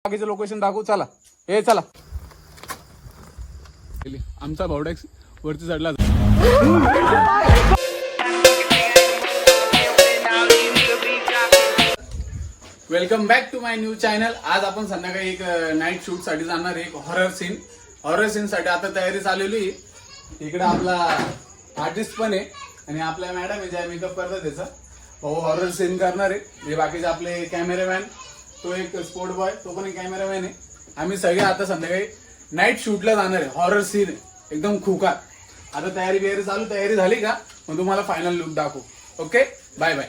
बाकीचं लोकेशन दाखवू. चला हे चला. आमचा भावडॅक्स वरती चढला. Welcome back to my new channel. आज आपण संध्याकाळी एक नाईट शूट साठी जाणार आहे. हॉरर सीन साठी आता तयारी चालवली. इकडे आपला आर्टिस्ट पण आहे आणि आपल्या मॅडम आहे ज्या मेकअप करतात त्याचा भाऊ हॉरर सीन करणार आहे. हे बाकीचे आपले कॅमेरामॅन, तो एक स्पोर्ट बॉय, तो पण एक कॅमेरामॅन आहे. आम्ही सगळे आता संध्याकाळी नाईट शूटला जाणार आहे. हॉरर सीन एकदम खुकार. आता तयारी चालू. तयारी झाली का मग तुम्हाला फायनल लुक दाखवू. Okay, bye bye.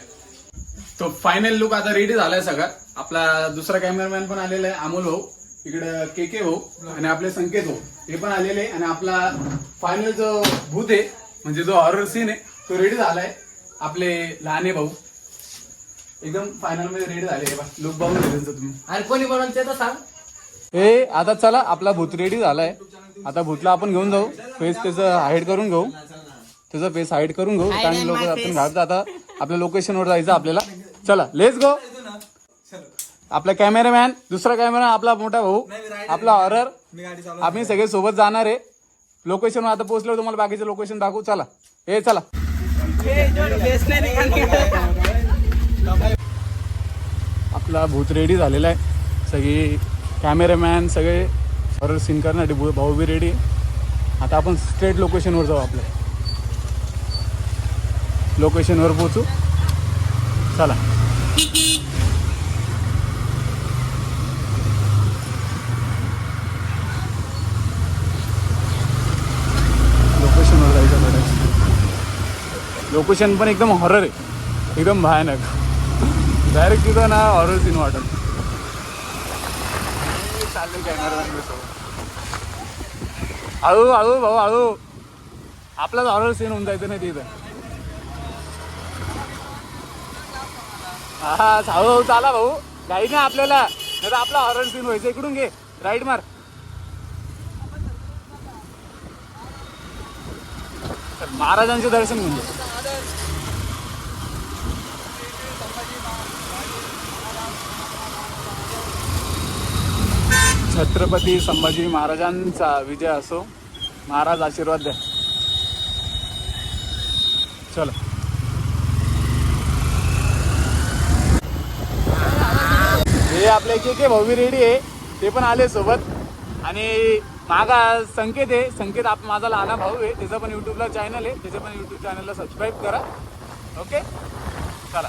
तो फायनल लुक आता रेडी झालाय सगळा. आपला दुसरा कॅमेरामॅन पण आलेला आहे, अमोल भाऊ. इकडे के भाऊ आणि आपले संकेत भाऊ हे पण आलेले आहे. आणि आपला फायनल जो भूत आहे म्हणजे जो हॉरर सीन आहे तो रेडी झालाय. आपले लहाने भाऊ एकदम फायनल मध्ये रेडी झाले. लुक बघून त्यांचं तुम्ही. आणि कोणी बनवलं तर सांग. हे आता चला, आपला भूत रेडी झालाय. आता भूतला आपण घेऊन जाऊ. फेस त्याचं हाईड करून घेऊ. त्याचा फेस हाईड करून घेऊ. कारण लोक आपण घालतो. आता आपल्या लोकेशनवर जायचं आपल्याला. चला लेट्स गो. आपला कॅमेरामॅन, दुसरा कॅमेरा आपला मोठा भाऊ, आपला हॉरर. आम्ही सगळे सोबत जाणार आहे. लोकेशनवर आता पोहोचलो. तुम्हाला बाकीचं लोकेशन दाखवू. चला हे चला. आपला भूत रेडी झालेला आहे. सगळी कॅमेरामॅन सगळे हॉरर सीन करण्यासाठी भाऊ बी रेडी आहे. आता आपण स्ट्रेट लोकेशनवर जाऊ. आपल्या लोकेशनवर पोहोचू. चला लोकेशनवर जायचं पडायचं. लोकेशन पण एकदम हॉरर आहे, एकदम भयानक. डायरेक्ट तिथं ना हॉरर सीन वाटत. चालले कॅमेरा हळू हळू भाऊ हळू. आपलाच हॉरर सीन होऊन जायचं नाही तिथं. हा हळूहळू चाला भाऊ. काही नाही आपल्याला, नाही तर आपला हॉरर सीन व्हायचं. इकडून घे, राईट मार. महाराजांचे दर्शन घेऊन घे. छत्रपती संभाजी महाराजांचा विजय असो. महाराज आशीर्वाद द्या. चलो हे आपले के भाऊ रेडी आहे. ते पण आले सोबत. आणि मागा संकेत आहे. संकेत माझा लहाना भाऊ आहे. त्याचा पण यूट्यूबला चॅनल आहे. त्याच्या पण यूट्यूब चॅनलला सबस्क्राईब करा. ओके चला.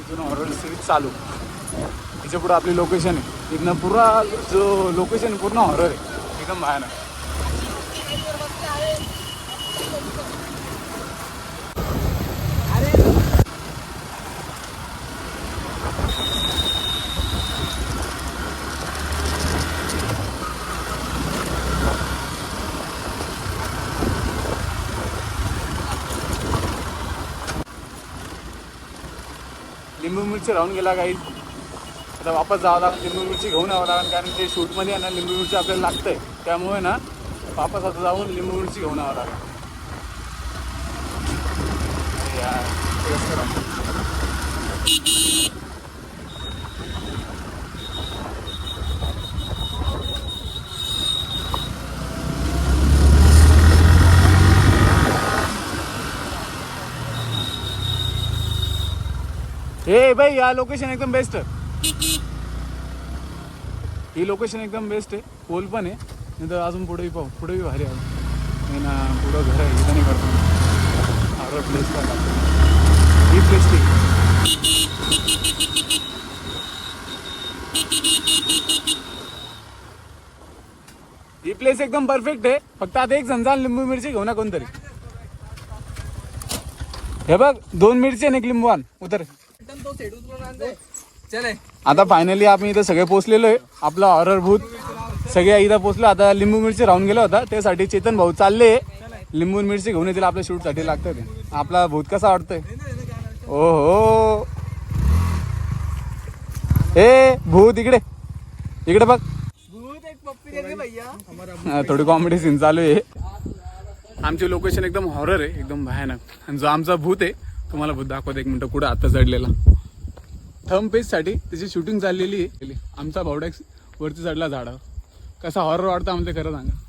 इथून हॉरर सीरीज चालू. त्याच्या पुढे आपली लोकेशन आहे. एकदम पुरा जो लोकेशन पूर्ण हॉरर आहे, एकदम भयानक. लिंबू मिरची राहून गेला काही. आता वापस जावं लागतं. लिंबू मिरची घेऊन यावं लागेल. कारण ते शूटमध्ये आहे ना लिंबू मिरची आपल्याला लागतंय. त्यामुळे ना वापस आता जाऊन लिंबू मिरची घेऊन यावं लागेल. हे भाई या लोकेशन एकदम बेस्ट आहे. ही लोकेशन एकदम बेस्ट आहे. पोल पण आहे. नाही तर अजून पुढेही पाहू. पुढेही भारी आहे. पुढं घर आहे. इथं नाही करतो. प्लेस करायला ही प्लेस ठीक आहे. ही प्लेस एकदम परफेक्ट आहे. फक्त आता एक जण जाल लिंबू मिरची घेऊ ना कोणतरी. हे बघ 2 मिरची आणि 1 लिंबू आण उतर. आता फायनली आम्ही इथं सगळे पोहोचलेलो आहे. आपला हॉरर भूत सगळे इथं पोहोचलो. आता लिंबू मिरची राहून गेला होता त्यासाठी चेतन भाऊ चालले लिंबू मिरची घेऊन येतील आपल्या शूट साठी लागतं ते. आपला भूत कसा वाटतोय. ओहो ए भूत इकडे इकडे बघ. थोडी कॉमेडी सीन चालू आहे. आमचे लोकेशन एकदम हॉरर आहे एकदम भयानक. आणि जो आमचा भूत आहे तुम्हाला भूत दाखवतो 1 मिनिट कुठं आता चढलेला. थंब पेज साठी त्याची शूटिंग चाललेली आहे. आमचा भावड्या वरती चढला झाडावर. कसा हॉरर वाटतं आम्हाला खरं सांगा.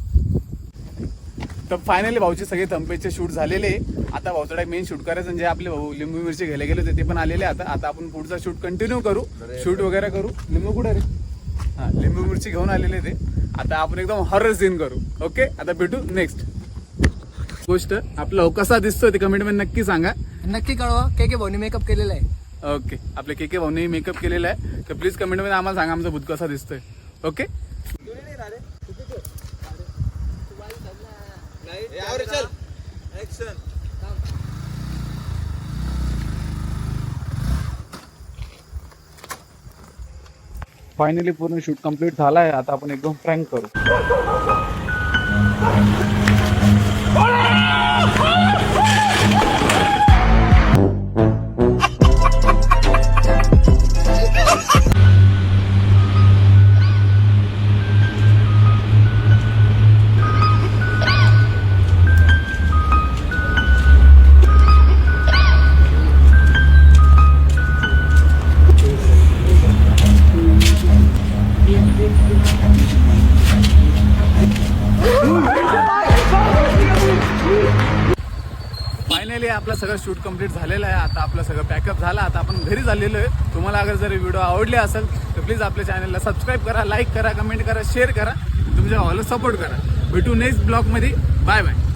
तर फायनली भाऊचे सगळे थंब पेजचे शूट झालेले आहे. आता भाऊचा मेन शूट करायचं म्हणजे आपले भाऊ लिंबू मिरची घ्यायला गेले होते ते पण आलेले. आता आपण पुढचा शूट कंटिन्यू करू. शूट वगैरे करू. लिंबू कुठे रे. हा लिंबू मिरची घेऊन आलेले ते. आता आपण एकदम हॉरर सीन करू. ओके आता भेटू नेक्स्ट गोष्ट. आपला भाऊ कसा दिसतोय ते कमेंट मध्ये नक्की सांगा. नक्की कळवा. के भाऊनी मेकअप केलेला आहे. ओके आपल्या के भाऊने मेकअप केलेला आहे. तर प्लीज कमेंट मध्ये आम्हाला सांगा आमचा भूत कसा दिसतोय. ओके फायनली पूर्ण शूट कंप्लीट झाला आहे. आता आपण एकदम प्रँक करू. फायनली आपलं सगळं शूट कंप्लीट झालेलं आहे. आता आपलं सगळं पॅकअप झालं. आता आपण घरी झालेलो आहे. तुम्हाला अगर जर व्हिडिओ आवडले असेल तर प्लीज आपल्या चॅनलला सबस्क्राईब करा, लाईक करा, कमेंट करा, शेअर करा, तुमच्या भावाला सपोर्ट करा. भेटू नेक्स्ट ब्लॉगमध्ये. Bye bye.